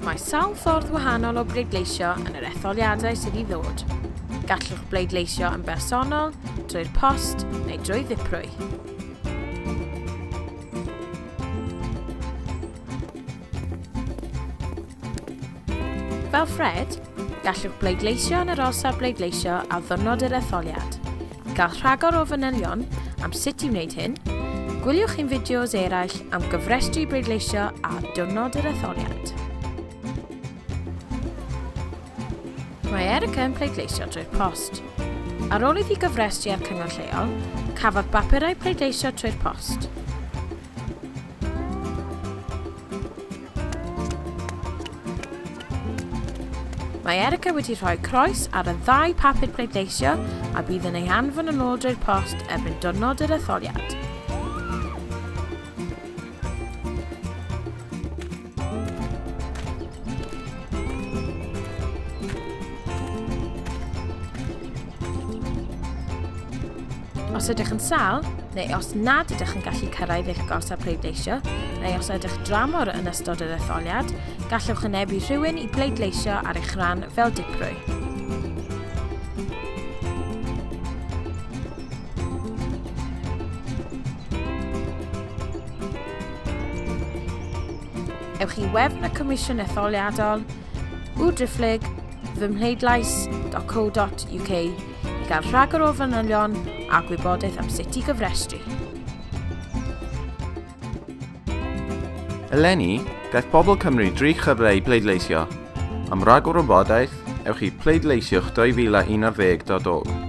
Mae sawl ffordd wahanol o bleidleisio yn yr etholiadau sydd i ddod. Gallwch bleidleisio yn bersonol, drwy'r post neu drwy ddiprwy. Fel Ffyrdd, gallwch bleidleisio yn yr orsaf bleidleisio a ddiwrnod yr etholiad. I gael rhagor o fanylion am sut i wneud hyn, gwylwch ein fideos eraill am gyfrestru bleidleisio a diwrnod yr etholiad. Mae Erica yn pleidleisio drwy'r post. Ar ôl iddi gyfrestru ar cyngor lleol, cafodd bapurau pleidleisio trwy'r post. Mae Erica wedi rhoi croes ar y 2 papur pleidleisio a bydd yn ei anfon yn ôl drwy'r post erbyn diwrnod yr etholiad. Os ydych yn sal, neu os nad ydych yn gallu cyrraedd eich gorsaf pleidleisio, neu os ydych dramor yn ystod yr etholiad, gallwch ynebu rhywun i bleidleisio ar eich rhan fel diprwy. Ewch i wefn y Comisiwn Etholiadol, bleidleisio.co.uk i gael rhagor o fanylion a gwybodaeth am sut i gyfrestru. Eleni, gaeth pobl Cymru 3 chyfle i bleidleisio. Am rhagor o wybodaeth, ewch i pleidleisiwch 2011.org.